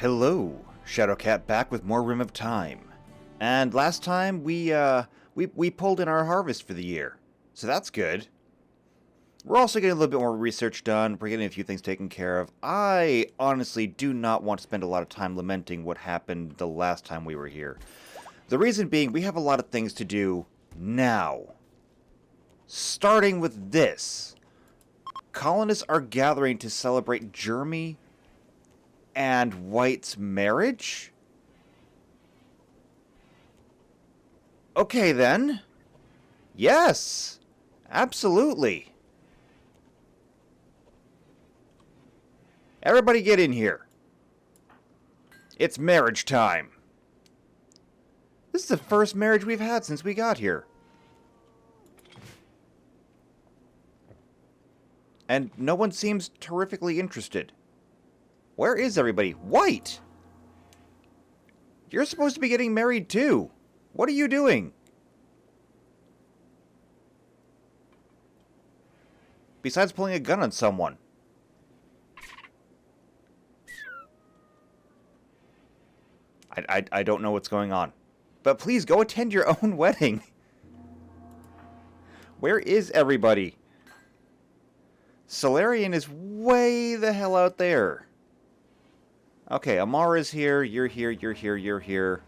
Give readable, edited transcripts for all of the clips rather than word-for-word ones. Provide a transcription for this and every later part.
Hello, Shadowcat back with more Rim of Time. And last time we pulled in our harvest for the year. So that's good. We're also getting a little bit more research done. We're getting a few things taken care of. I honestly do not want to spend a lot of time lamenting what happened the last time we were here. The reason being, we have a lot of things to do now. Starting with this. Colonists are gathering to celebrate Jeremy and White's marriage? Okay then. Yes, absolutely. Everybody get in here. It's marriage time. This is the first marriage we've had since we got here. And no one seems terrifically interested. Where is everybody? White! You're supposed to be getting married too. What are you doing? Besides pulling a gun on someone. I don't know what's going on. But please go attend your own wedding. Where is everybody? Solarian is way the hell out there. Okay, Amara's here, you're here, you're here, you're here.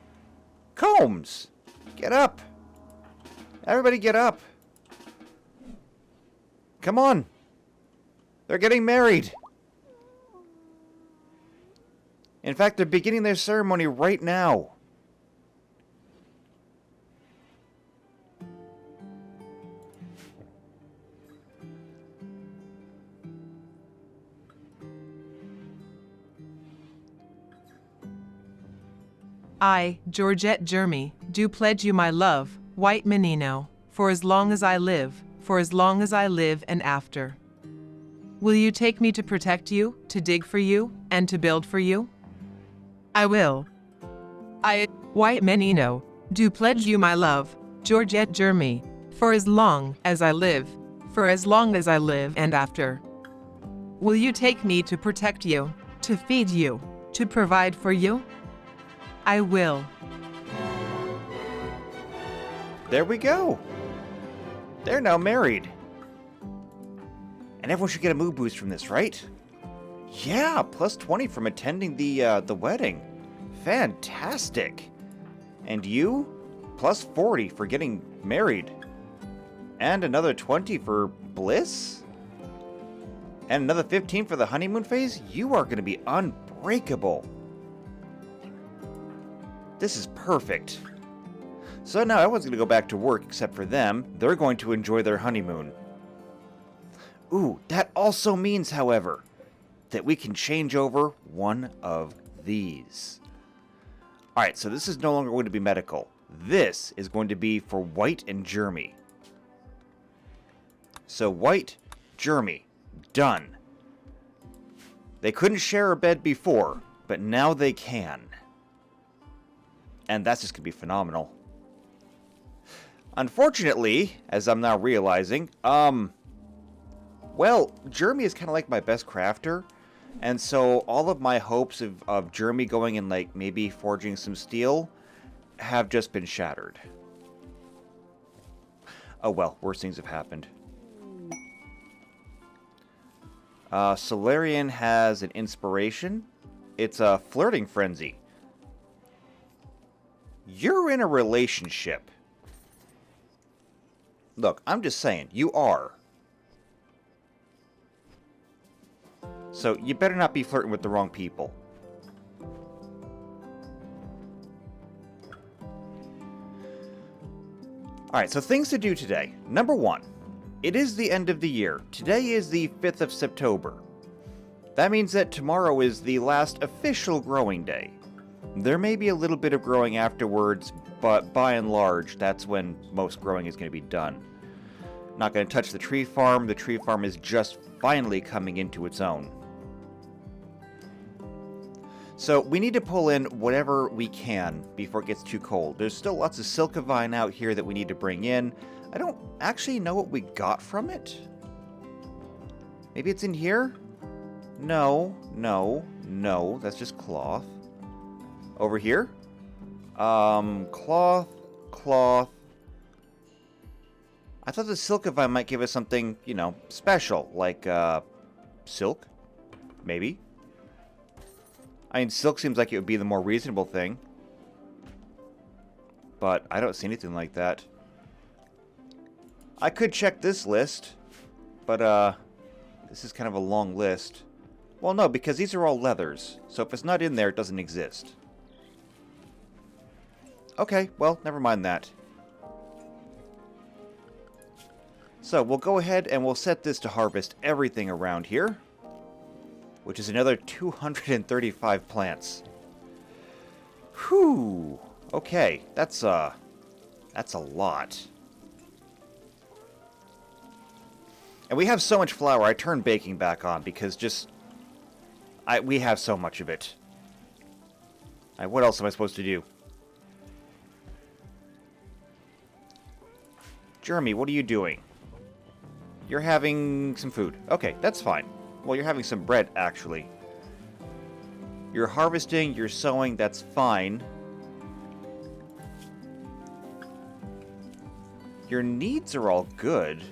Combs! Get up! Everybody get up! Come on! They're getting married! In fact, they're beginning their ceremony right now. I, Georgette Jeremy, do pledge you my love, White Menino, for as long as I live, for as long as I live and after. Will you take me to protect you, to dig for you, and to build for you? I will. I, White Menino, do pledge you my love, Georgette Jeremy, for as long as I live, for as long as I live and after. Will you take me to protect you, to feed you, to provide for you? I will. There we go. They're now married. And everyone should get a mood boost from this, right? Yeah, plus 20 from attending the wedding. Fantastic. And you? Plus 40 for getting married. And another 20 for bliss? And another 15 for the honeymoon phase? You are going to be unbreakable. This is perfect. So now everyone's going to go back to work except for them. They're going to enjoy their honeymoon. Ooh, that also means, however, that we can change over one of these. Alright, so this is no longer going to be medical. This is going to be for White and Jeremy. So White, Jeremy, done. They couldn't share a bed before, but now they can. And that's just going to be phenomenal. Unfortunately, as I'm now realizing, well, Jeremy is kind of like my best crafter. And so all of my hopes of Jeremy going and like maybe forging some steel have just been shattered. Oh well, worse things have happened. Solarian has an inspiration. It's a flirting frenzy. You're in a relationship. Look, I'm just saying, you are. So you better not be flirting with the wrong people. Alright, so things to do today. Number one, it is the end of the year. Today is the 5th of September. That means that tomorrow is the last official growing day. There may be a little bit of growing afterwards, but by and large, that's when most growing is going to be done. Not going to touch the tree farm. The tree farm is just finally coming into its own. So we need to pull in whatever we can before it gets too cold. There's still lots of Silkavine out here that we need to bring in. I don't actually know what we got from it. Maybe it's in here? No, that's just cloth. over here. Cloth, cloth. I thought the silkify might give us something, you know, special, like, silk? Maybe? I mean, silk seems like it would be the more reasonable thing. But I don't see anything like that. I could check this list, but, this is kind of a long list. Well, no, because these are all leathers, so if it's not in there, it doesn't exist. Okay, well, never mind that. So, we'll go ahead and we'll set this to harvest everything around here, which is another 235 plants. Whew! Okay, that's a lot. And we have so much flour, I turned baking back on because we have so much of it. What else am I supposed to do? Jeremy, what are you doing? You're having some food. Okay, that's fine. Well, you're having some bread, actually. You're harvesting, you're sowing, that's fine. Your needs are all good.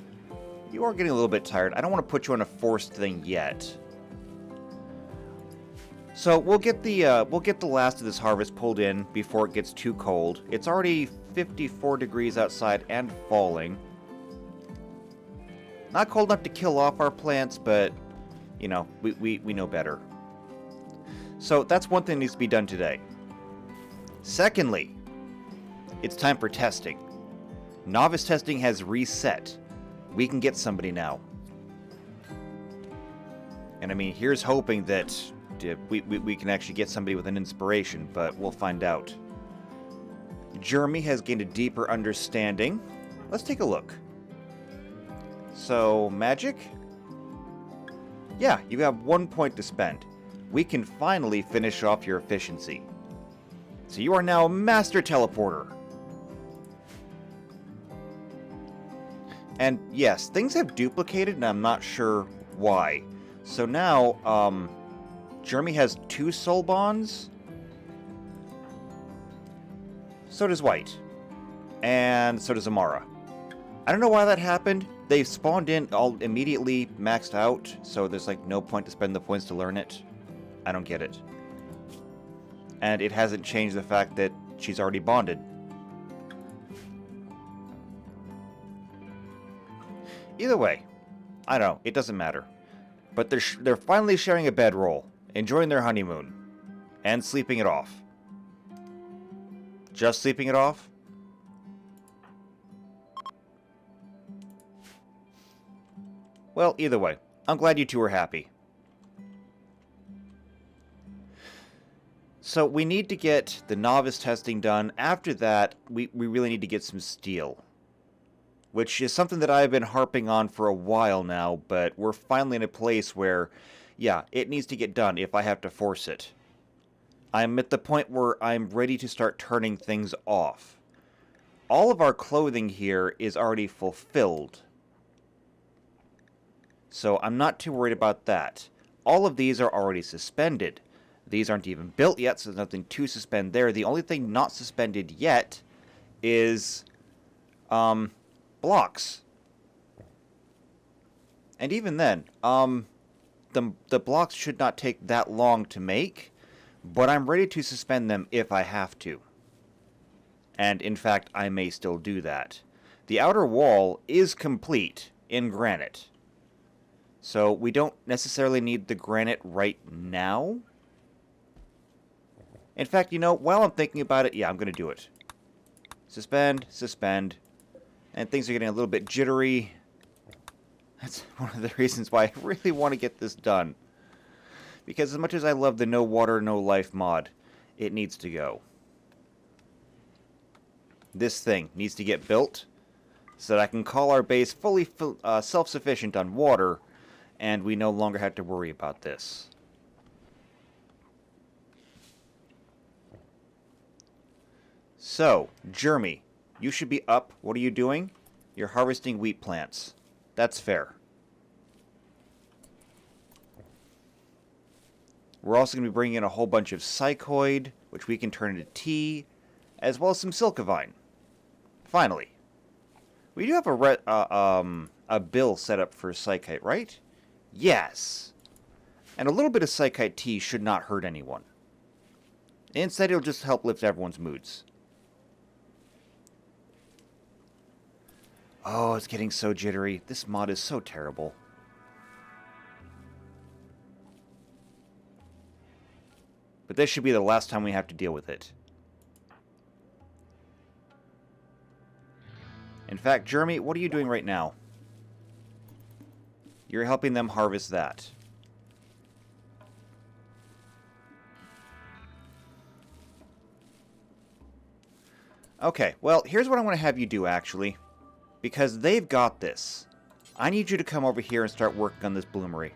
You are getting a little bit tired. I don't want to put you on a forced thing yet. So we'll get the last of this harvest pulled in before it gets too cold. It's already 54 degrees outside and falling. Not cold enough to kill off our plants, but you know, we know better. So that's one thing that needs to be done today. Secondly, it's time for testing. Novice testing has reset. We can get somebody now. And I mean, here's hoping that we can actually get somebody with an inspiration, but we'll find out. Jeremy has gained a deeper understanding. Let's take a look. So, magic? Yeah, you have 1 point to spend. We can finally finish off your efficiency. So you are now a master teleporter. And yes, things have duplicated and I'm not sure why. So now, Jeremy has 2 soul bonds. So does White. And so does Amara. I don't know why that happened. They spawned in all immediately maxed out, so there's like no point to spend the points to learn it. I don't get it. And it hasn't changed the fact that she's already bonded. Either way, I don't know, it doesn't matter. But they're finally sharing a bedroll, enjoying their honeymoon, and sleeping it off. Just sleeping it off? Well, either way, I'm glad you two are happy. So we need to get the novice testing done. After that, we really need to get some steel. Which is something that I've been harping on for a while now, but we're finally in a place where, yeah, it needs to get done if I have to force it. I'm at the point where I'm ready to start turning things off. All of our clothing here is already fulfilled. So I'm not too worried about that. All of these are already suspended. These aren't even built yet, so there's nothing to suspend there. The only thing not suspended yet is blocks. And even then, the blocks should not take that long to make, but I'm ready to suspend them if I have to. And in fact, I may still do that. The outer wall is complete in granite. So we don't necessarily need the granite right now. In fact, you know, while I'm thinking about it, yeah, I'm going to do it. Suspend, suspend. And things are getting a little bit jittery. That's one of the reasons why I really want to get this done. Because as much as I love the no water, no life mod, it needs to go. This thing needs to get built so that I can call our base fully self-sufficient on water, and we no longer have to worry about this. So, Jeremy, you should be up. What are you doing? You're harvesting wheat plants. That's fair. We're also going to be bringing in a whole bunch of psychoid, which we can turn into tea, as well as some silkivine. Finally. We do have a bill set up for psychite, right? Yes. And a little bit of psychite tea should not hurt anyone. Instead, it'll just help lift everyone's moods. Oh, it's getting so jittery. This mod is so terrible. But this should be the last time we have to deal with it. In fact, Jeremy, what are you doing right now? You're helping them harvest that. Okay, well, here's what I want to have you do, actually. Because they've got this. I need you to come over here and start working on this bloomery.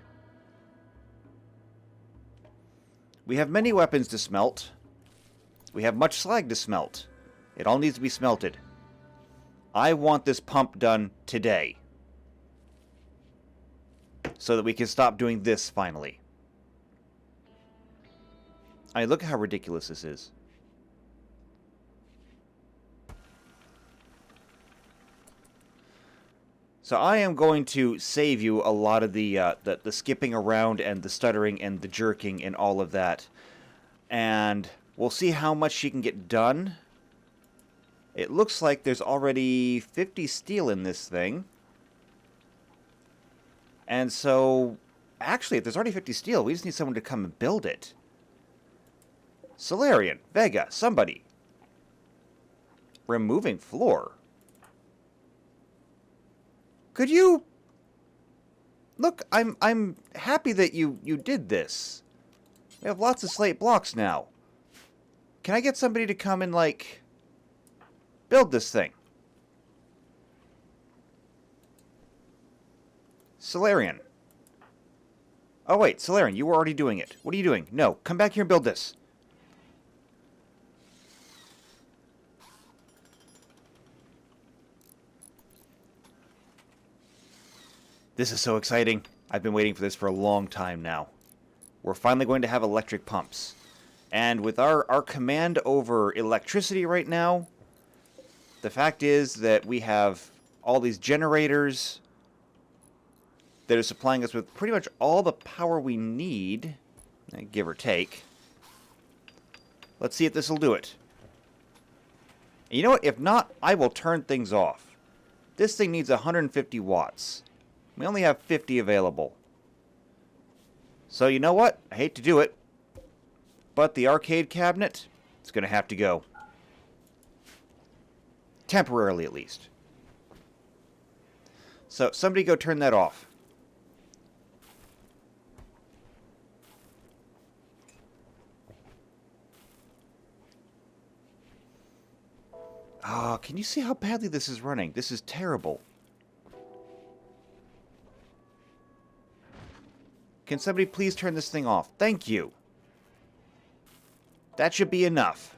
We have many weapons to smelt. We have much slag to smelt. It all needs to be smelted. I want this pump done today. So that we can stop doing this finally. I mean, look at how ridiculous this is. So I am going to save you a lot of the skipping around and the stuttering and the jerking and all of that. And we'll see how much she can get done. It looks like there's already 50 steel in this thing. And so, actually, if there's already 50 steel, we just need someone to come and build it. Solarian, Vega, somebody. Removing floor. Could you... Look, I'm happy that you did this. We have lots of slate blocks now. Can I get somebody to come and, like, build this thing? Solarian. Oh, wait, Solarian, you were already doing it. What are you doing? No, come back here and build this. This is so exciting. I've been waiting for this for a long time now. We're finally going to have electric pumps. And with our command over electricity right now, the fact is that we have all these generators that are supplying us with pretty much all the power we need, give or take. Let's see if this will do it. And you know what? If not, I will turn things off. This thing needs 150 watts. We only have 50 available. So you know what? I hate to do it, but the arcade cabinet, it's going to have to go. Temporarily, at least. So somebody go turn that off. Ah, can you see how badly this is running? This is terrible. Can somebody please turn this thing off? Thank you. That should be enough.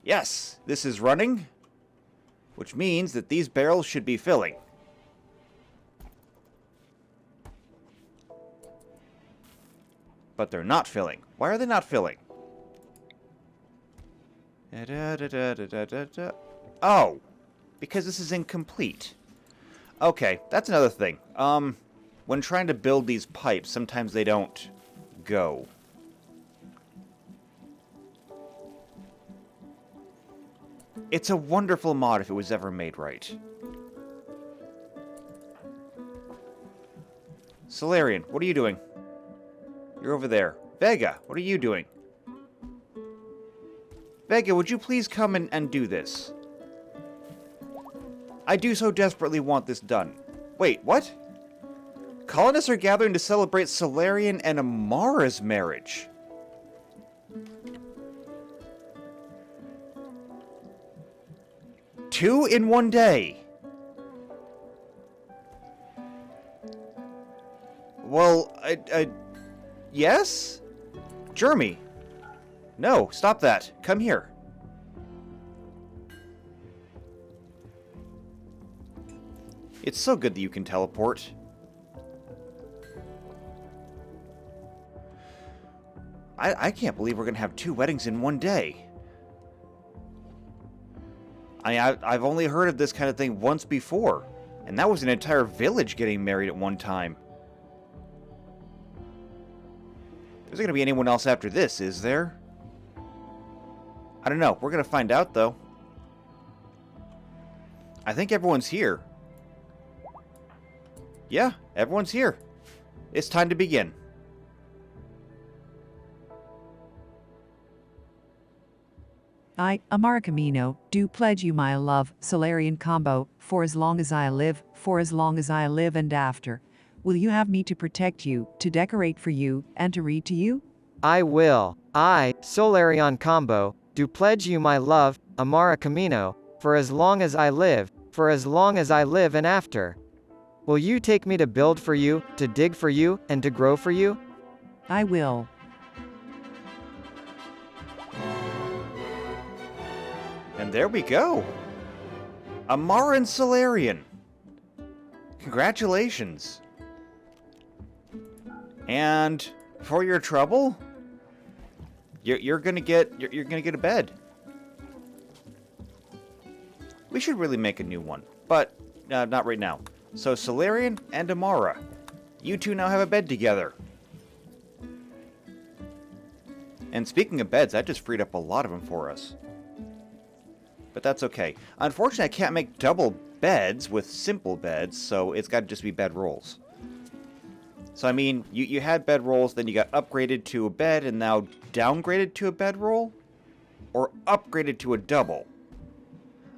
Yes, this is running, which means that these barrels should be filling. But they're not filling. Why are they not filling? Oh, because this is incomplete. Okay, that's another thing. When trying to build these pipes, sometimes they don't go. It's a wonderful mod if it was ever made right. Solarian, what are you doing? You're over there. Vega, what are you doing? Vega, would you please come and do this? I do so desperately want this done. Wait, what? Colonists are gathering to celebrate Solarian and Amara's marriage. Two in one day. Well, yes? Jeremy. No, stop that. Come here. It's so good that you can teleport. I can't believe we're going to have 2 weddings in one day. I've only heard of this kind of thing once before, and that was an entire village getting married at one time. There's going to be anyone else after this, is there? I don't know. We're going to find out, though. I think everyone's here. Yeah, everyone's here. It's time to begin. I, Amara Camino, do pledge you my love, Solarian combo, for as long as I live, for as long as I live and after. Will you have me to protect you, to decorate for you, and to read to you? I will. I, Solarian combo, do pledge you my love, Amara Camino, for as long as I live, for as long as I live and after. Will you take me to build for you, to dig for you, and to grow for you? I will. And there we go. Amara and Solarian. Congratulations. And for your trouble, you're gonna get a bed. We should really make a new one, but not right now. So Solarian and Amara, you two now have a bed together. And speaking of beds, that just freed up a lot of them for us. But that's okay. Unfortunately, I can't make double beds with simple beds, so it's got to just be bed rolls. So, I mean, you had bed rolls, then you got upgraded to a bed, and now downgraded to a bed roll? Or upgraded to a double?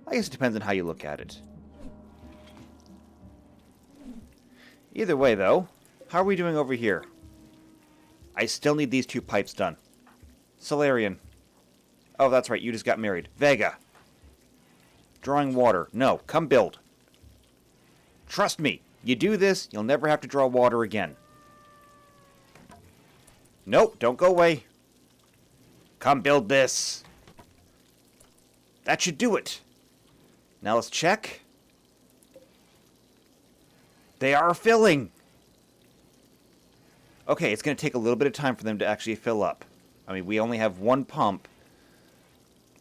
I guess it depends on how you look at it. Either way, though, how are we doing over here? I still need these 2 pipes done. Solarian. Oh, that's right, you just got married. Vega. Drawing water. No, come build. Trust me, you do this, you'll never have to draw water again. Nope, don't go away. Come build this. That should do it. Now let's check. They are filling. Okay, it's going to take a little bit of time for them to actually fill up. I mean, we only have 1 pump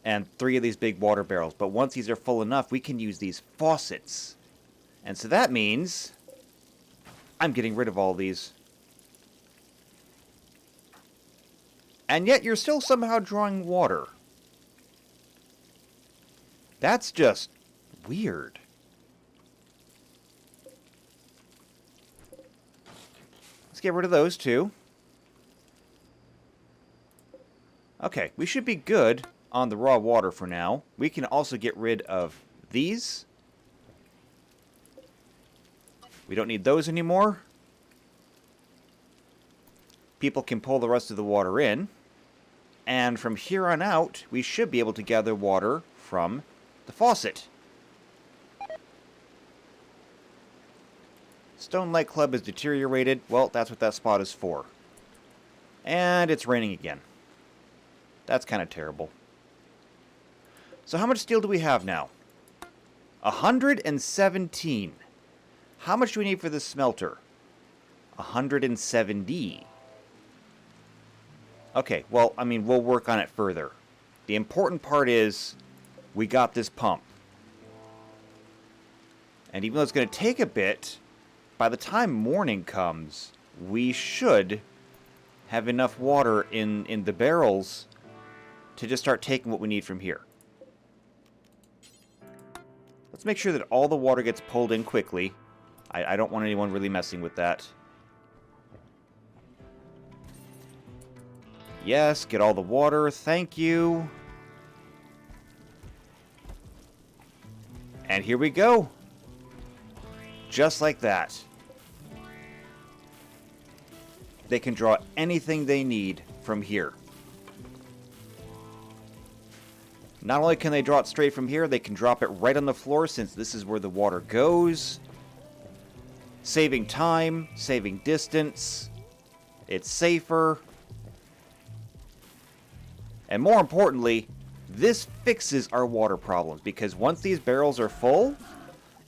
and 3 of these big water barrels. But once these are full enough, we can use these faucets. And so that means I'm getting rid of all these. And yet you're still somehow drawing water. That's just weird. Let's get rid of those 2. Okay, we should be good on the raw water for now. We can also get rid of these. We don't need those anymore. People can pull the rest of the water in. And from here on out, we should be able to gather water from the faucet. Stone Light Club is deteriorated. Well, that's what that spot is for. And it's raining again. That's kind of terrible. So how much steel do we have now? 117. How much do we need for the smelter? 170. Okay, well, I mean, we'll work on it further. The important part is we got this pump. And even though it's going to take a bit, by the time morning comes, we should have enough water in the barrels to just start taking what we need from here. Let's make sure that all the water gets pulled in quickly. I don't want anyone really messing with that. Yes, get all the water. Thank you. And here we go. Just like that. They can draw anything they need from here. Not only can they draw it straight from here, they can drop it right on the floor since this is where the water goes. Saving time, saving distance. It's safer. And more importantly, this fixes our water problems because once these barrels are full,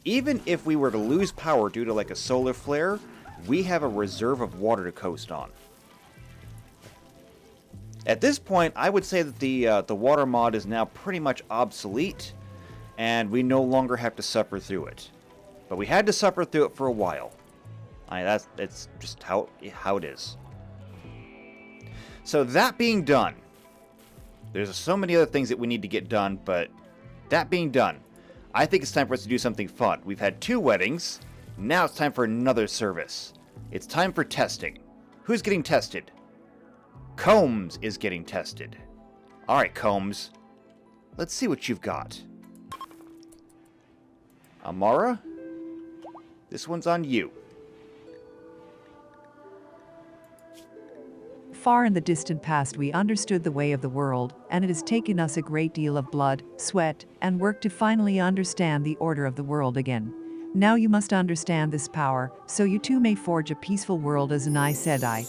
even if we were to lose power due to like a solar flare, we have a reserve of water to coast on. At this point, I would say that the water mod is now pretty much obsolete, and we no longer have to suffer through it. But we had to suffer through it for a while. That's just how it is. So that being done, there's so many other things that we need to get done, but that being done, I think it's time for us to do something fun. We've had 2 weddings, now it's time for another service. It's time for testing. Who's getting tested? Combs is getting tested. Alright, Combs. Let's see what you've got. Amara? This one's on you. Far in the distant past, we understood the way of the world, and it has taken us a great deal of blood, sweat, and work to finally understand the order of the world again. Now you must understand this power, so you too may forge a peaceful world as an Aes Sedai.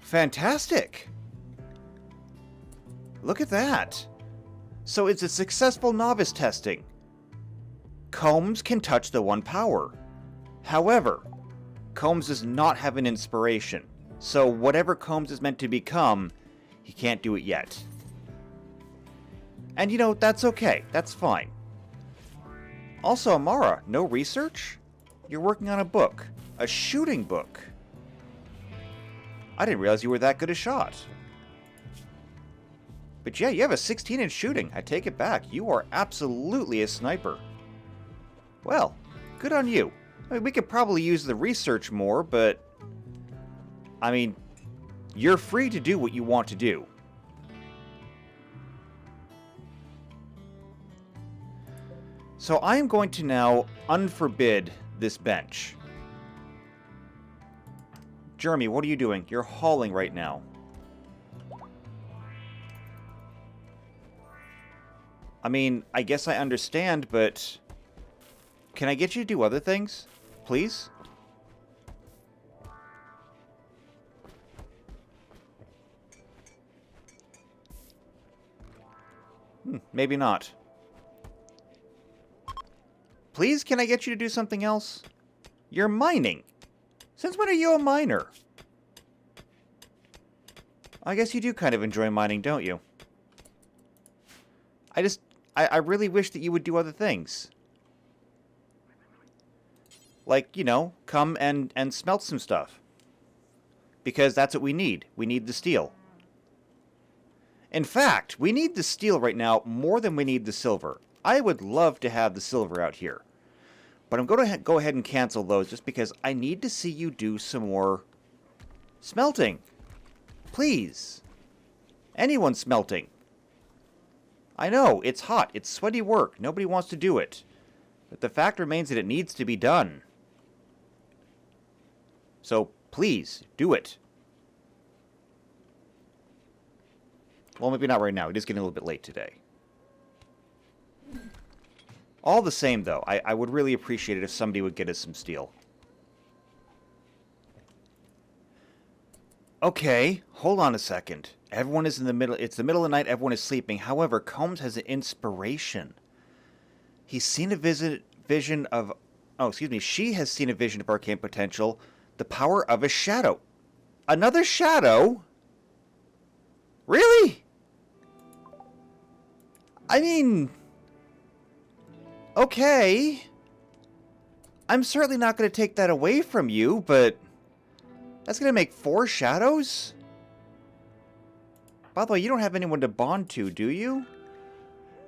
Fantastic! Look at that! So it's a successful novice testing. Combs can touch the 1 power. However, Combs does not have an inspiration. So whatever Combs is meant to become, he can't do it yet. And you know, that's okay. That's fine. Also, Amara, no research? You're working on a book. A shooting book. I didn't realize you were that good a shot. But yeah, you have a 16 in shooting. I take it back. You are absolutely a sniper. Well, good on you. I mean, we could probably use the research more, but... I mean, you're free to do what you want to do. So I am going to now unforbid this bench. Jeremy, what are you doing? You're hauling right now. I mean, I guess I understand, but... Can I get you to do other things? Please? Maybe not. Please, can I get you to do something else? You're mining. Since when are you a miner? I guess you do kind of enjoy mining, don't you? I really wish that you would do other things. Like, you know, come and smelt some stuff. Because that's what we need. We need the steel. In fact, we need the steel right now more than we need the silver. I would love to have the silver out here. But I'm going to go ahead and cancel those just because I need to see you do some more smelting. Please. Anyone smelting. I know, it's hot. It's sweaty work. Nobody wants to do it. But the fact remains that it needs to be done. So, please, do it. Well, maybe not right now. It is getting a little bit late today. All the same, though, I would really appreciate it if somebody would get us some steel. Okay, hold on a second. Everyone is in the middle. It's the middle of the night. Everyone is sleeping. However, Combs has an inspiration. He's seen a vision of... Oh, excuse me. She has seen a vision of arcane potential. The power of a shadow. Another shadow? Really? I mean... Okay. I'm certainly not going to take that away from you, but... That's going to make 4 shadows? By the way, you don't have anyone to bond to, do you?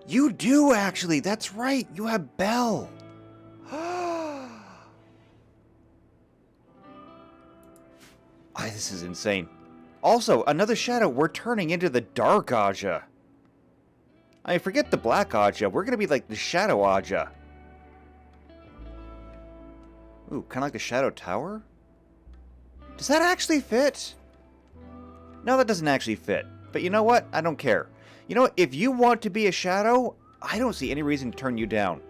You do, actually. That's right. You have Belle. This is insane. Also, another shadow. We're turning into the Dark Aja. I mean, forget the Black Aja. We're going to be like the Shadow Aja. Ooh, kind of like a Shadow Tower? Does that actually fit? No, that doesn't actually fit. But you know what? I don't care. You know what? If you want to be a shadow, I don't see any reason to turn you down.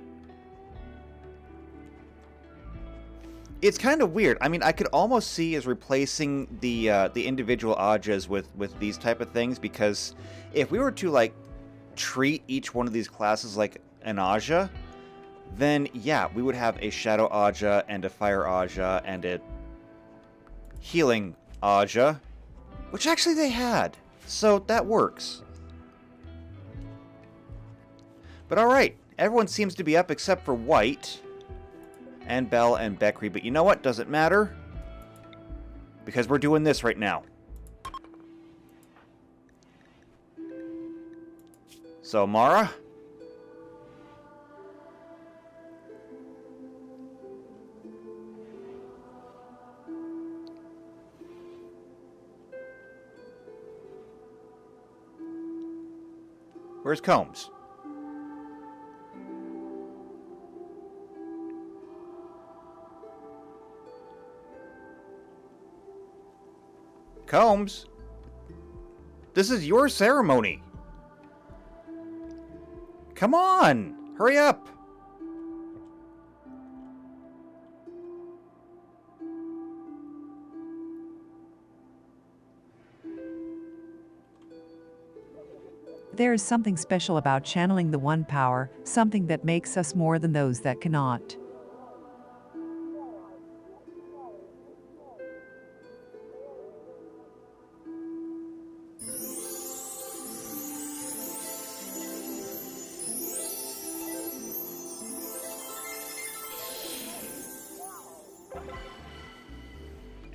It's kind of weird. I mean, I could almost see as replacing the individual Ajas with these type of things, because if we were to, like, treat each one of these classes like an Aja, then yeah, we would have a Shadow Aja and a Fire Aja and a Healing Aja, which actually they had, so that works. But alright, everyone seems to be up except for White, and Belle and Bekri, but you know what? Doesn't matter, because we're doing this right now. So, Mara? Where's Combs? Combs? This is your ceremony. Come on! Hurry up! There is something special about channeling the one power, something that makes us more than those that cannot.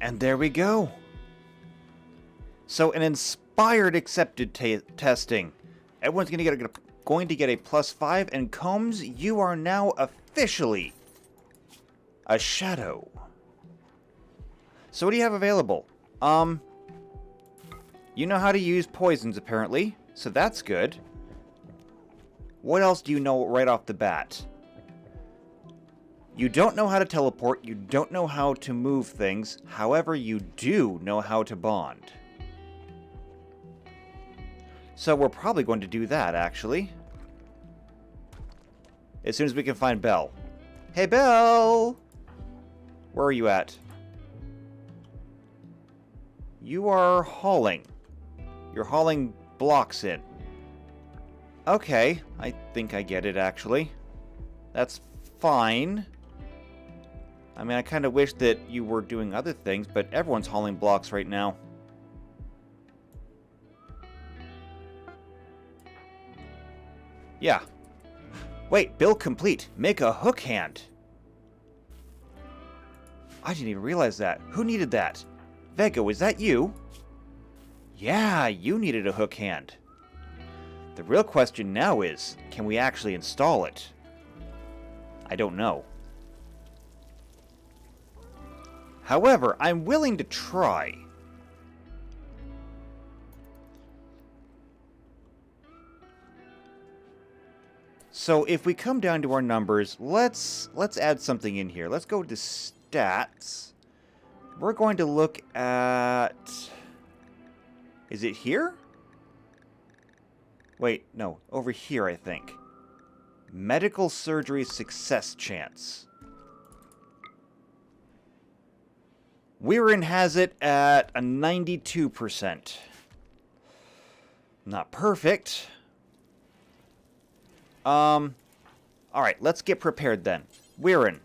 And there we go. So an inspired accepted testing. Everyone's going to get a +5, and Combs, you are now officially a shadow. So what do you have available? You know how to use poisons apparently, so that's good. What else do you know right off the bat? You don't know how to teleport, you don't know how to move things, however you do know how to bond. So we're probably going to do that, actually. As soon as we can find Belle. Hey, Belle! Where are you at? You are hauling. You're hauling blocks in. Okay, I think I get it, actually. That's fine. I mean, I kind of wish that you were doing other things, but everyone's hauling blocks right now. Yeah. Wait, build complete. Make a hook hand. I didn't even realize that. Who needed that? Vega, was that you? Yeah, you needed a hook hand. The real question now is, can we actually install it? I don't know. However, I'm willing to try. So if we come down to our numbers, let's add something in here. Let's go to stats. We're going to look at... Is it here? Wait, no, over here, I think. Medical surgery success chance. Weirin has it at a 92%. Not perfect. Alright, let's get prepared then. Weirin,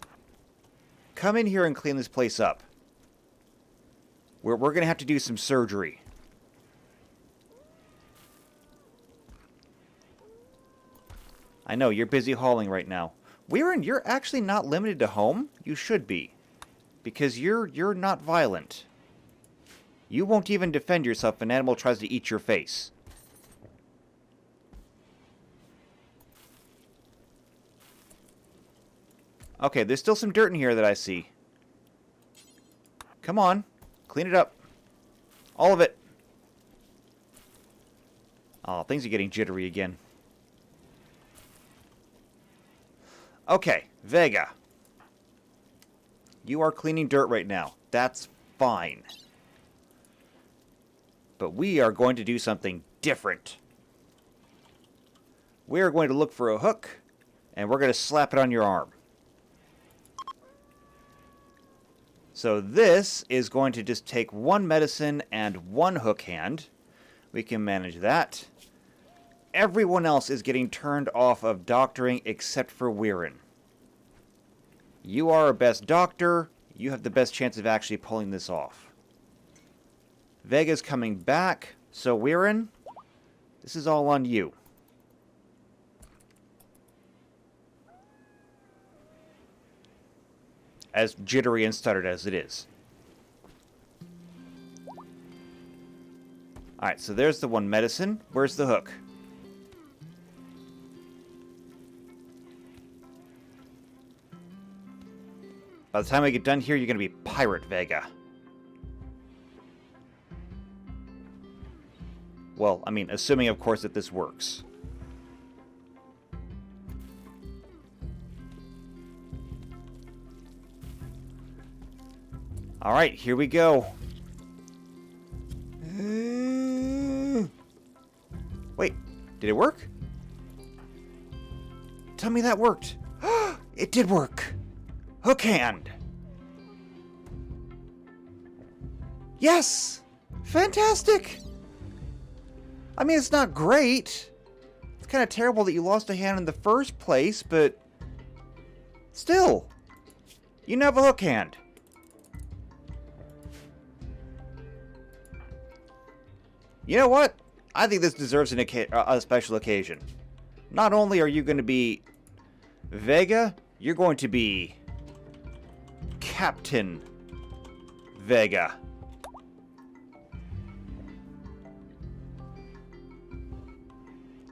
come in here and clean this place up. We're going to have to do some surgery. I know, you're busy hauling right now. Weirin, you're actually not limited to home. You should be. Because you're not violent. You won't even defend yourself if an animal tries to eat your face. Okay, there's still some dirt in here that I see. Come on. Clean it up. All of it. Oh, things are getting jittery again. Okay, Vega. You are cleaning dirt right now. That's fine. But we are going to do something different. We are going to look for a hook, and we're going to slap it on your arm. So this is going to just take one medicine and one hook hand. We can manage that. Everyone else is getting turned off of doctoring except for Weirin. You are our best doctor. You have the best chance of actually pulling this off. Vega's coming back. So, Weirin, this is all on you. As jittery and stuttered as it is. Alright, so there's the one medicine. Where's the hook? By the time I get done here, you're going to be Pirate Vega. Well, I mean, assuming, of course, that this works. Alright, here we go. Wait, did it work? Tell me that worked. It did work. Hook hand. Yes! Fantastic! I mean, it's not great. It's kind of terrible that you lost a hand in the first place, but still, you now have a hook hand. You know what? I think this deserves a special occasion. Not only are you going to be Vega, you're going to be Captain Vega.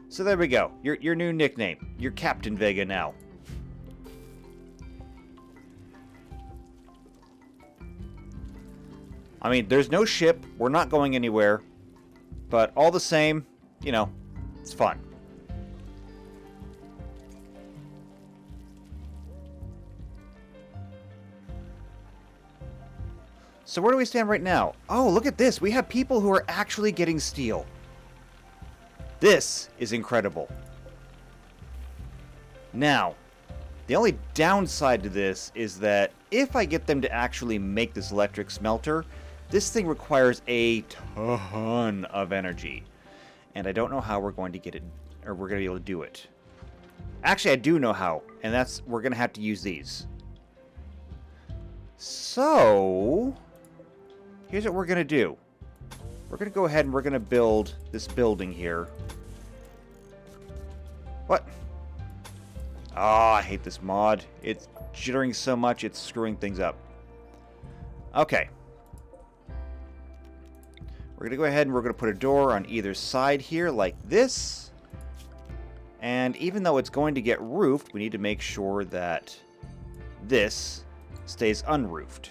So there we go. Your new nickname. You're Captain Vega now. I mean, there's no ship. We're not going anywhere. But all the same, you know, it's fun. So where do we stand right now? Oh, look at this. We have people who are actually getting steel. This is incredible. Now, the only downside to this is that if I get them to actually make this electric smelter, this thing requires a ton of energy. And I don't know how we're going to get it, or we're going to be able to do it. Actually, I do know how, and that's, we're going to have to use these. So, here's what we're going to do. We're going to go ahead and we're going to build this building here. What? Oh, I hate this mod. It's jittering so much, it's screwing things up. Okay. We're going to go ahead and we're going to put a door on either side here like this. And even though it's going to get roofed, we need to make sure that this stays unroofed.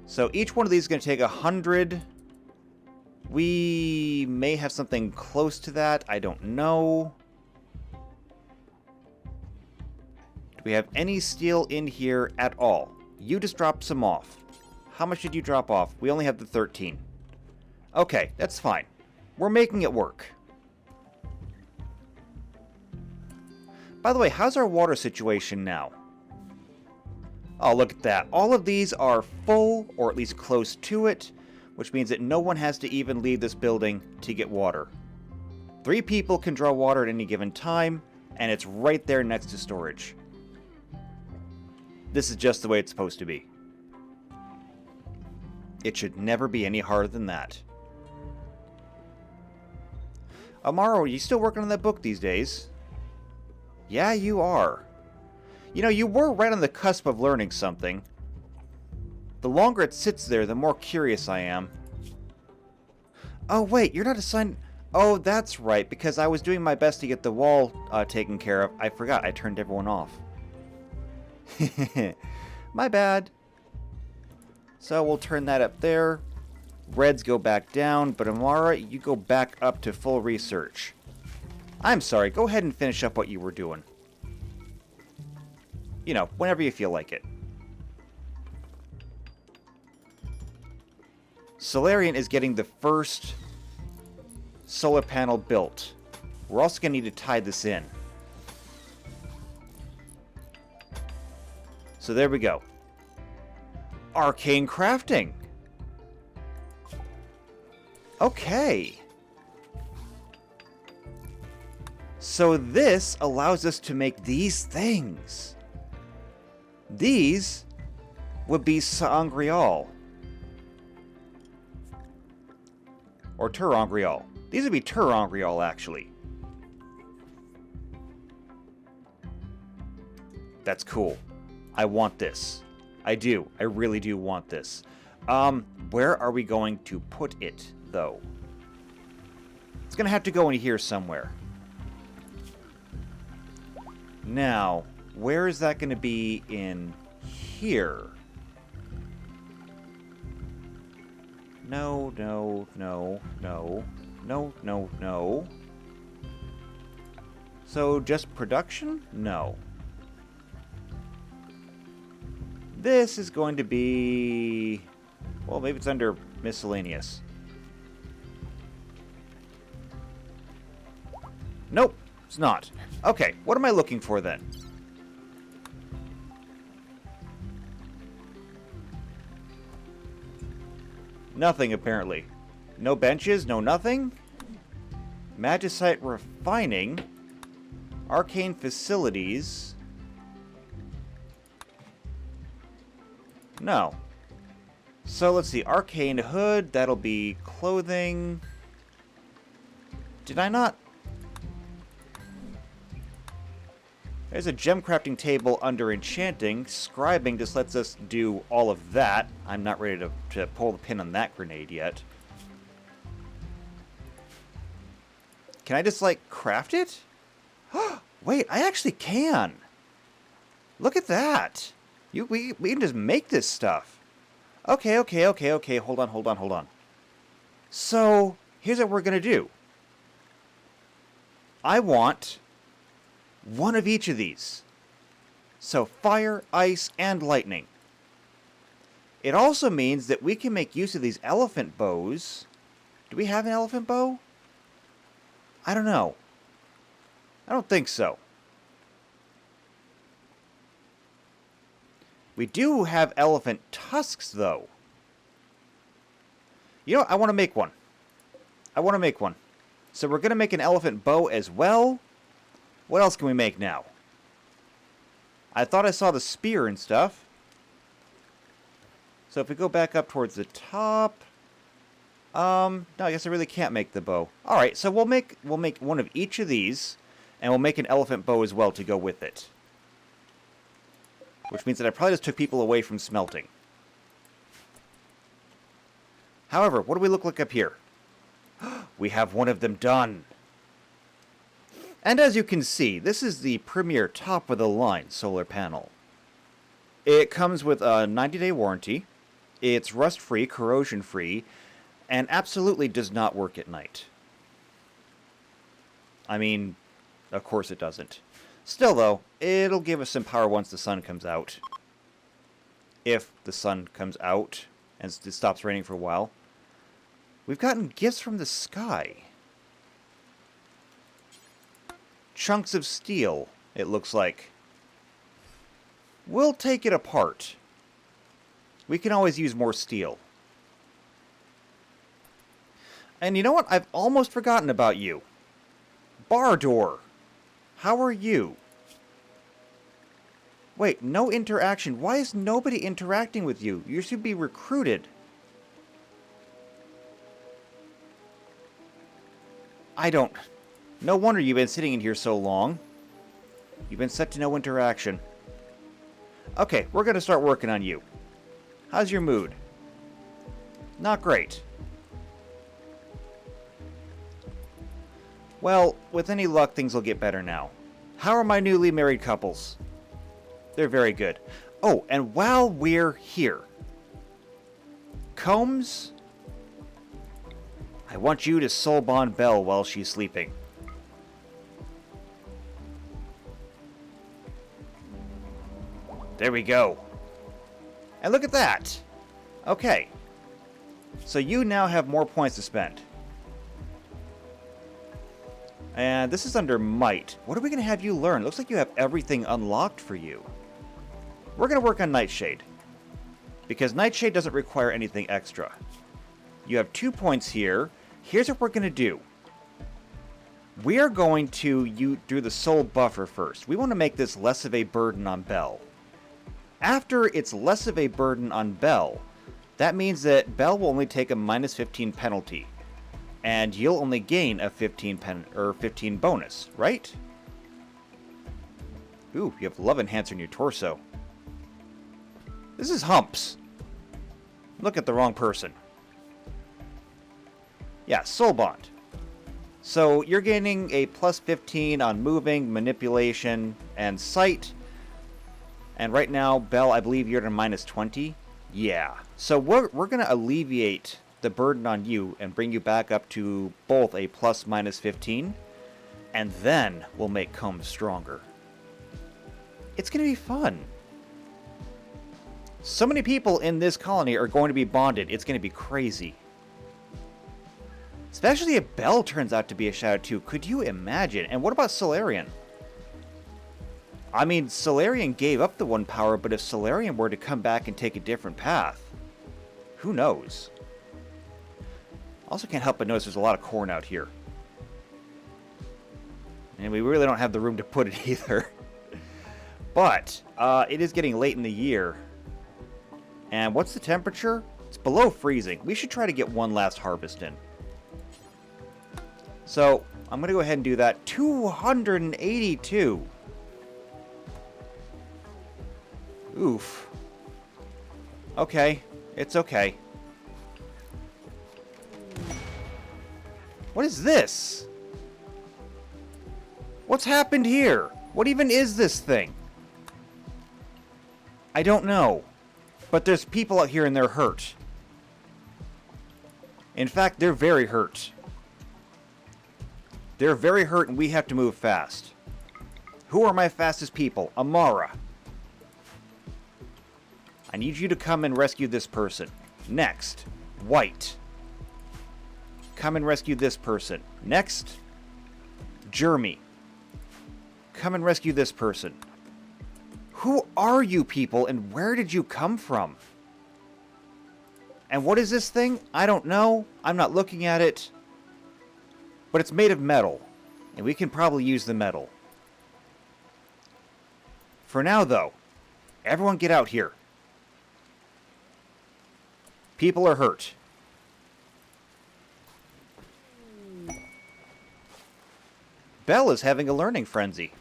So each one of these is going to take 100. We may have something close to that. I don't know. Do we have any steel in here at all? You just dropped some off. How much did you drop off? We only have the 13. Okay, that's fine. We're making it work. By the way, how's our water situation now? Oh, look at that. All of these are full, or at least close to it, which means that no one has to even leave this building to get water. 3 people can draw water at any given time, and it's right there next to storage. This is just the way it's supposed to be. It should never be any harder than that. Amaro, are you still working on that book these days? Yeah, you are. You know, you were right on the cusp of learning something. The longer it sits there, the more curious I am. Oh, wait, you're not assigned... Oh, that's right, because I was doing my best to get the wall taken care of. I forgot, I turned everyone off. My bad. So we'll turn that up there. Reds go back down, but Amara, you go back up to full research. I'm sorry, go ahead and finish up what you were doing. You know, whenever you feel like it. Solarian is getting the first solar panel built. We're also going to need to tie this in. So there we go. Arcane crafting. Okay. So this allows us to make these things. These would be Sangreal. Or Turangreal. These would be Turangreal, actually. That's cool. I want this. I do. I really do want this. Where are we going to put it, though? It's gonna have to go in here somewhere. Now, where is that gonna be in here? No, no, no, no, no, no, no. So, just production? No. This is going to be... Well, maybe it's under miscellaneous. Nope, it's not. Okay, what am I looking for then? Nothing, apparently. No benches, no nothing. Magicite refining. Arcane facilities. No. So let's see. Arcane hood. That'll be clothing. Did I not? There's a gem crafting table under enchanting. Scribing just lets us do all of that. I'm not ready to pull the pin on that grenade yet. Can I just, like, craft it? Wait, I actually can. Look at that. We can just make this stuff. Okay. Hold on. So, here's what we're going to do. I want one of each of these. So, fire, ice, and lightning. It also means that we can make use of these elephant bows. Do we have an elephant bow? I don't know. I don't think so. We do have elephant tusks, though. You know what? I want to make one. So we're going to make an elephant bow as well. What else can we make now? I thought I saw the spear and stuff. So if we go back up towards the top... no, I guess I really can't make the bow. Alright, so we'll make one of each of these, and we'll make an elephant bow as well to go with it. Which means that I probably just took people away from smelting. However, what do we look like up here? We have one of them done. And as you can see, this is the premier top-of-the-line solar panel. It comes with a 90-day warranty. It's rust-free, corrosion-free, and absolutely does not work at night. I mean, of course it doesn't. Still, though, it'll give us some power once the sun comes out. If the sun comes out and it stops raining for a while. We've gotten gifts from the sky. Chunks of steel, it looks like. We'll take it apart. We can always use more steel. And you know what? I've almost forgotten about you. Bardor. How are you? Wait, no interaction. Why is nobody interacting with you? You should be recruited. No wonder you've been sitting in here so long. You've been set to no interaction. Okay, we're going to start working on you. How's your mood? Not great. Well, with any luck, things will get better now. How are my newly married couples? They're very good. Oh, and while we're here, Combs, I want you to soul bond Belle while she's sleeping. There we go. And look at that. Okay. So you now have more points to spend. And this is under Might. What are we going to have you learn? Looks like you have everything unlocked for you. We're going to work on Nightshade. Because Nightshade doesn't require anything extra. You have 2 points here. Here's what we're going to do. We are going to do the soul buffer first. We want to make this less of a burden on Belle. After it's less of a burden on Belle, that means that Belle will only take a minus 15 penalty. And you'll only gain a 15 bonus, right? Ooh, you have love enhancer in your torso. This is humps. Look at the wrong person. Yeah, soul bond. So you're gaining a plus 15 on moving, manipulation, and sight. And right now, Belle, I believe you're at a minus 20. Yeah. So we're going to alleviate the burden on you and bring you back up to both a plus minus 15. And then we'll make Combs stronger. It's going to be fun. So many people in this colony are going to be bonded. It's going to be crazy. Especially if Belle turns out to be a Shadow too. Could you imagine? And what about Solarian? I mean, Solarian gave up the 1 power, but if Solarian were to come back and take a different path, who knows? Also can't help but notice there's a lot of corn out here. And we really don't have the room to put it either. But it is getting late in the year. And what's the temperature? It's below freezing. We should try to get one last harvest in. So I'm going to go ahead and do that. 282. Oof. Okay. It's okay. What is this? What's happened here? What even is this thing? I don't know. But there's people out here and they're hurt. In fact, they're very hurt. They're very hurt and we have to move fast. Who are my fastest people? Amara. I need you to come and rescue this person. Next, White. Come and rescue this person. Next, Jeremy. Come and rescue this person. Who are you people and where did you come from? And what is this thing? I don't know. I'm not looking at it. But it's made of metal. And we can probably use the metal. For now, though, everyone get out here. People are hurt. Belle is having a learning frenzy.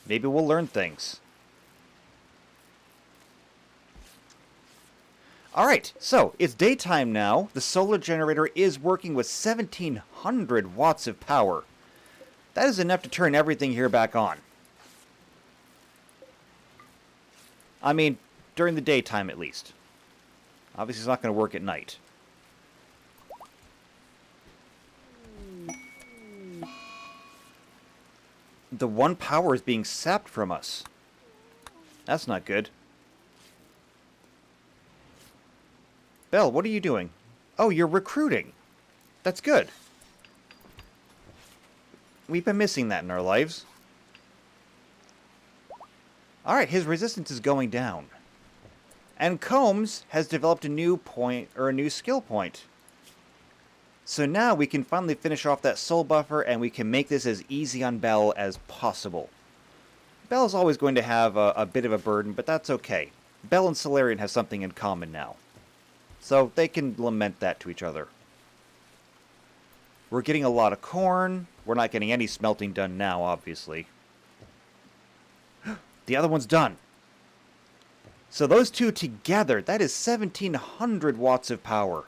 Maybe we'll learn things. Alright, so it's daytime now. The solar generator is working with 1700 watts of power. That is enough to turn everything here back on. I mean, during the daytime at least. Obviously it's not going to work at night. The 1 power is being sapped from us. That's not good. Belle, what are you doing? Oh, you're recruiting. That's good. We've been missing that in our lives. Alright, his resistance is going down. And Combs has developed a new point, or a new skill point. So now we can finally finish off that soul buffer and we can make this as easy on Belle as possible. Belle is always going to have a bit of a burden, but that's okay. Belle and Solarian have something in common now. So they can lament that to each other. We're getting a lot of corn. We're not getting any smelting done now, obviously. The other one's done. So those two together, that is 1700 watts of power.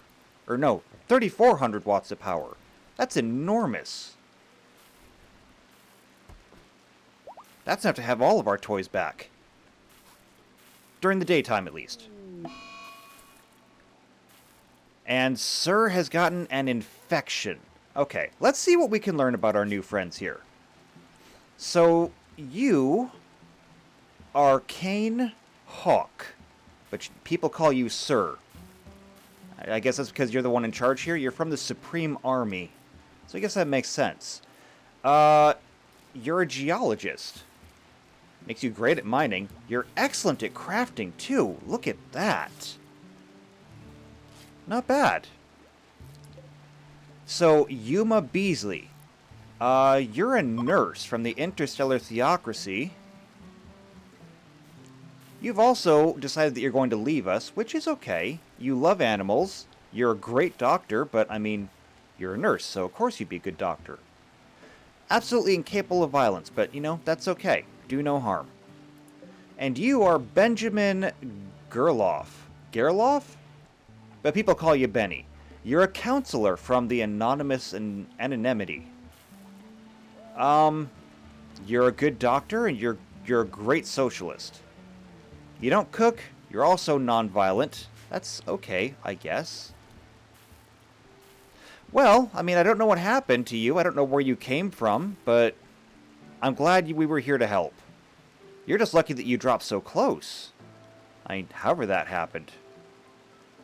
Or no, 3400 watts of power. That's enormous. That's enough to have all of our toys back. During the daytime, at least. And Sir has gotten an infection. Okay, let's see what we can learn about our new friends here. So, you are Kane Hawk, but people call you Sir. I guess that's because you're the one in charge here. You're from the Supreme Army. So I guess that makes sense. You're a geologist. Makes you great at mining. You're excellent at crafting, too. Look at that. Not bad. So, Yuma Beasley. You're a nurse from the Interstellar Theocracy. You've also decided that you're going to leave us, which is okay. You love animals. You're a great doctor, but, I mean, you're a nurse, so of course you'd be a good doctor. Absolutely incapable of violence, but, you know, that's okay. Do no harm. And you are Benjamin Gerloff. Gerloff? But people call you Benny. You're a counselor from the Anonymous and Anonymity. You're a good doctor, and you're a great socialist. You don't cook, you're also non-violent. That's okay, I guess. Well, I mean, I don't know what happened to you. I don't know where you came from, but I'm glad we were here to help. You're just lucky that you dropped so close. I mean, however that happened.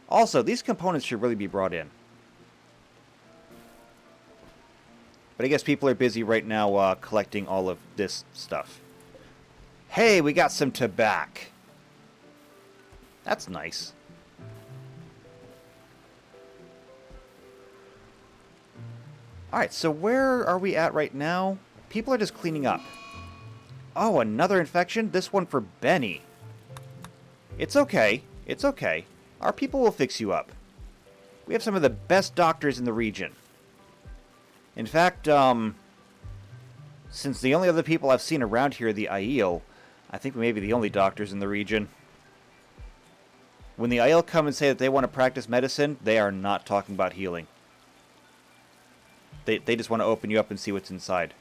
Also, these components should really be brought in. But I guess people are busy right now collecting all of this stuff. Hey, we got some tobacco. That's nice. Alright, so where are we at right now? People are just cleaning up. Oh, another infection? This one for Benny. It's okay. It's okay. Our people will fix you up. We have some of the best doctors in the region. In fact, since the only other people I've seen around here are the Aiel, I think we may be the only doctors in the region. When the Aiel come and say that they want to practice medicine, they are not talking about healing. They just want to open you up and see what's inside.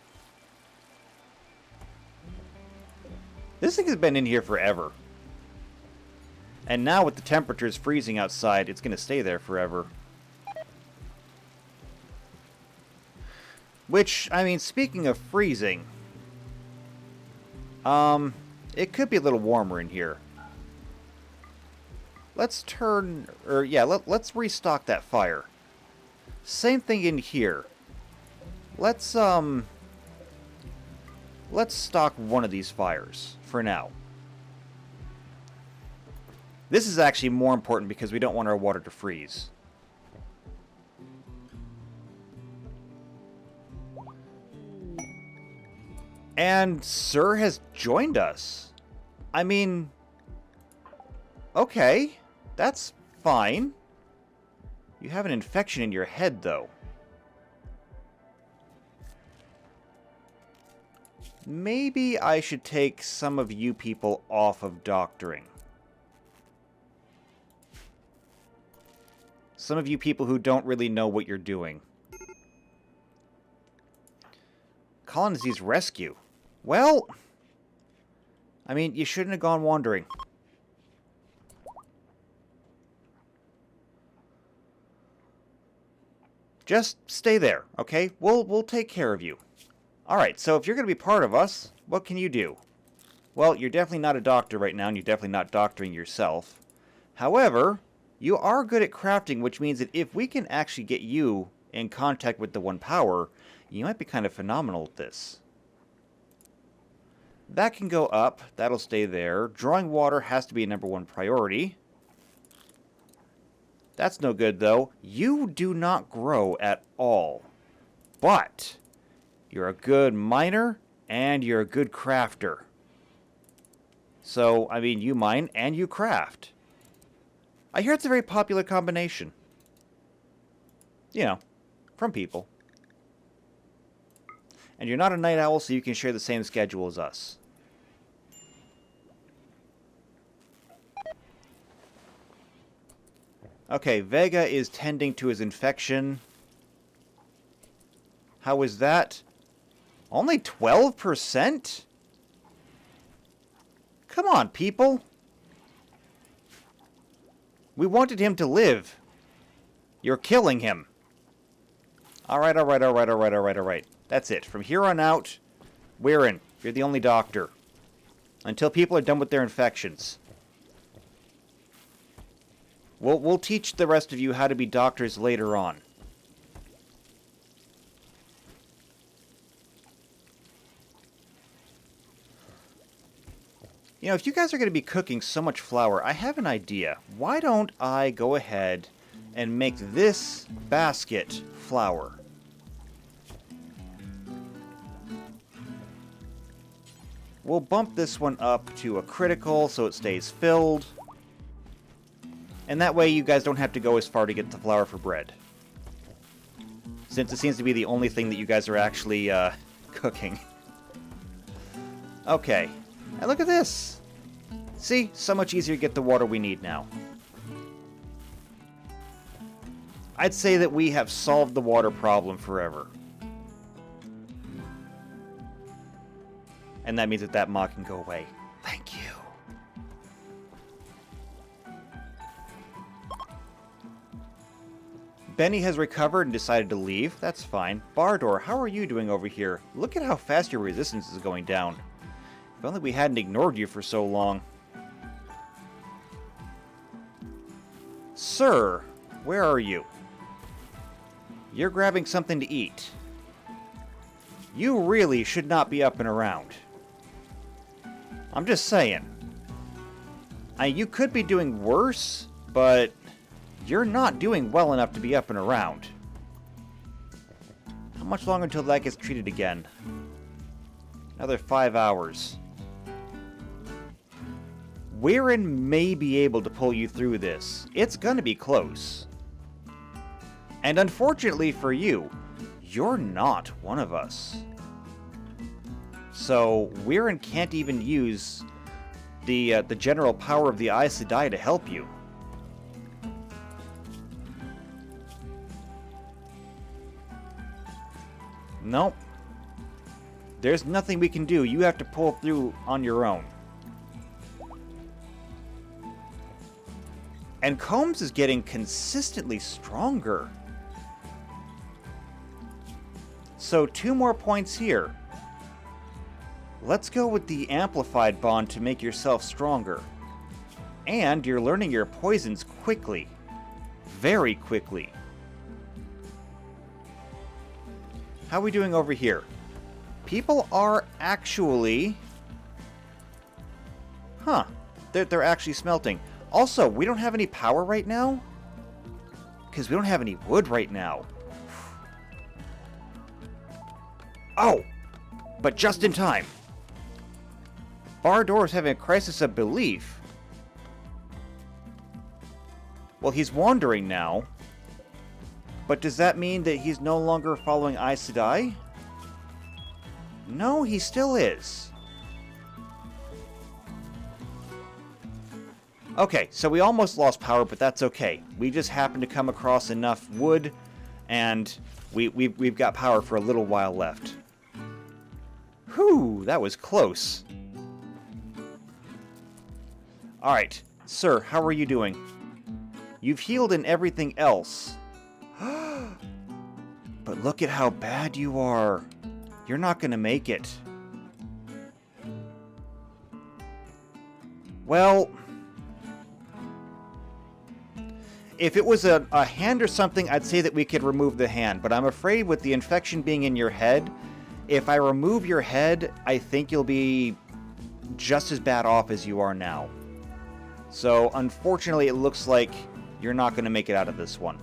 This thing has been in here forever. And now with the temperatures freezing outside, it's going to stay there forever. Which, I mean, speaking of freezing, it could be a little warmer in here. Let's let's restock that fire. Same thing in here. Let's stock one of these fires for now. This is actually more important because we don't want our water to freeze. And Sir has joined us. I mean, okay, that's fine. You have an infection in your head, though. Maybe I should take some of you people off of doctoring. Some of you people who don't really know what you're doing. Colon disease rescue. Well, I mean, you shouldn't have gone wandering. Just stay there, okay? We'll take care of you. Alright, so if you're going to be part of us, what can you do? Well, you're definitely not a doctor right now, and you're definitely not doctoring yourself. However, you are good at crafting, which means that if we can actually get you in contact with the One Power, you might be kind of phenomenal at this. That can go up. That'll stay there. Drawing water has to be a #1 priority. That's no good, though. You do not grow at all. But you're a good miner, and you're a good crafter. So, I mean, you mine and you craft. I hear it's a very popular combination. You know, from people. And you're not a night owl, so you can share the same schedule as us. Okay, Vega is tending to his infection. How is that? Only 12%? Come on, people. We wanted him to live. You're killing him. Alright. That's it. From here on out, Weirin, you're the only doctor. Until people are done with their infections. We'll teach the rest of you how to be doctors later on. You know, if you guys are going to be cooking so much flour, I have an idea. Why don't I go ahead and make this basket flour? We'll bump this one up to a critical so it stays filled. And that way you guys don't have to go as far to get the flour for bread. Since it seems to be the only thing that you guys are actually cooking. Okay. And look at this! See? So much easier to get the water we need now. I'd say that we have solved the water problem forever. And that means that that mod can go away. Thank you. Benny has recovered and decided to leave. That's fine. Bardor, how are you doing over here? Look at how fast your resistance is going down. If only we hadn't ignored you for so long. Sir, where are you? You're grabbing something to eat. You really should not be up and around. I'm just saying. You could be doing worse, but you're not doing well enough to be up and around. How much longer until that gets treated again? Another 5 hours. Weirin may be able to pull you through this. It's gonna be close. And unfortunately for you, you're not one of us. So, Weirin can't even use the general power of the Aes Sedai to help you. Nope. There's nothing we can do. You have to pull through on your own. And Combs is getting consistently stronger. So 2 more points here. Let's go with the amplified bond to make yourself stronger. And you're learning your poisons quickly. Very quickly. How are we doing over here? People are actually... Huh. They're actually smelting. Also, we don't have any power right now? Because we don't have any wood right now. Oh! But just in time. Bardor is having a crisis of belief. Well, he's wandering now. But does that mean that he's no longer following Aes Sedai? No, he still is. Okay, so we almost lost power, but that's okay. We just happened to come across enough wood, and we've got power for a little while left. Whew, that was close. Alright, sir, how are you doing? You've healed in everything else. But look at how bad you are. You're not gonna make it. Well... If it was a hand or something, I'd say that we could remove the hand. But I'm afraid with the infection being in your head, if I remove your head, I think you'll be just as bad off as you are now. So, unfortunately, it looks like you're not going to make it out of this one.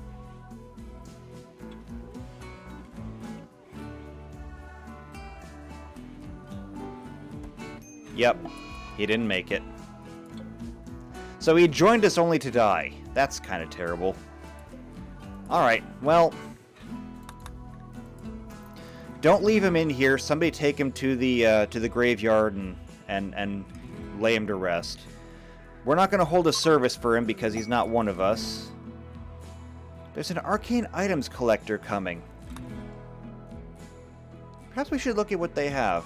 Yep, he didn't make it. So he joined us only to die. That's kind of terrible. Alright, well... Don't leave him in here. Somebody take him to the graveyard and lay him to rest. We're not going to hold a service for him because he's not one of us. There's an arcane items collector coming. Perhaps we should look at what they have.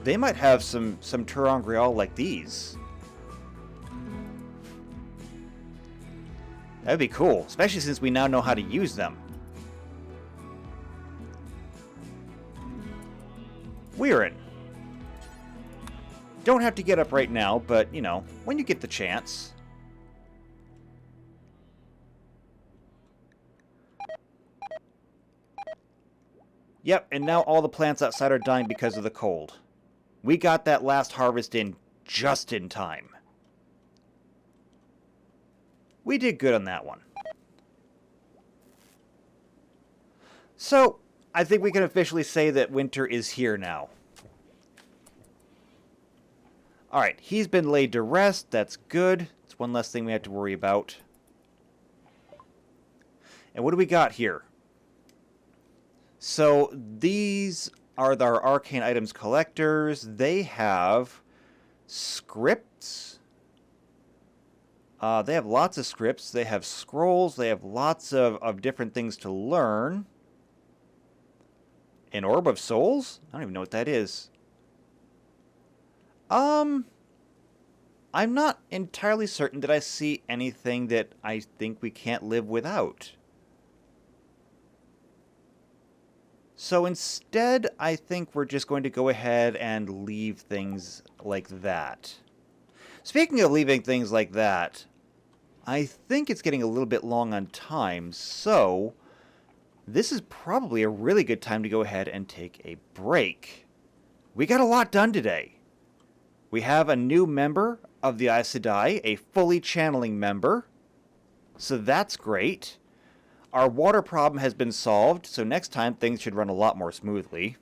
They might have some Terangrial like these. That'd be cool, especially since we now know how to use them. Weirin. Don't have to get up right now, but, you know, when you get the chance. Yep, and now all the plants outside are dying because of the cold. We got that last harvest in just in time. We did good on that one. So, I think we can officially say that winter is here now. Alright, he's been laid to rest. That's good. It's one less thing we have to worry about. And what do we got here? So these are our arcane items collectors. They have scripts. They have lots of scripts. They have scrolls. They have lots of different things to learn. An Orb of Souls? I don't even know what that is. I'm not entirely certain that I see anything that I think we can't live without. So instead, I think we're just going to go ahead and leave things like that. Speaking of leaving things like that, I think it's getting a little bit long on time, so this is probably a really good time to go ahead and take a break. We got a lot done today. We have a new member of the Aes Sedai, a fully channeling member, so that's great. Our water problem has been solved, so next time things should run a lot more smoothly.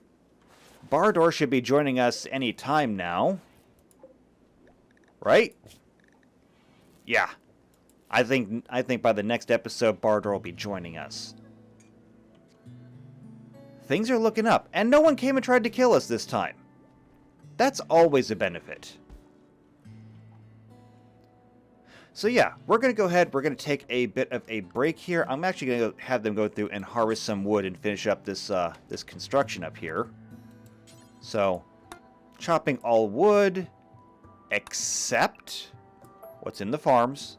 Bardor should be joining us any time now. Right? Yeah. I think by the next episode, Bardor will be joining us. Things are looking up, and no one came and tried to kill us this time. That's always a benefit. So yeah, we're going to go ahead, we're going to take a bit of a break here. I'm actually going to have them go through and harvest some wood and finish up this this construction up here. So, chopping all wood, except what's in the farms.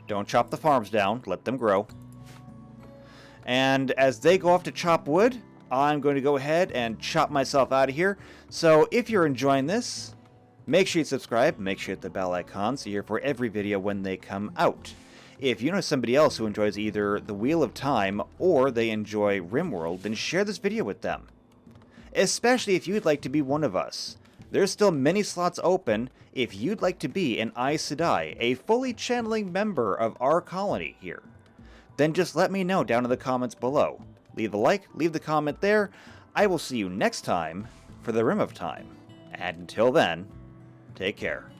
Don't chop the farms down, let them grow. And as they go off to chop wood, I'm going to go ahead and chop myself out of here. So if you're enjoying this, make sure you subscribe, make sure you hit the bell icon so you're here for every video when they come out. If you know somebody else who enjoys either the Wheel of Time or they enjoy RimWorld, then share this video with them. Especially if you'd like to be one of us. There's still many slots open if you'd like to be an Aes Sedai, a fully channeling member of our colony here. Then just let me know down in the comments below. Leave a like, leave the comment there. I will see you next time for the Rim of Time. And until then, take care.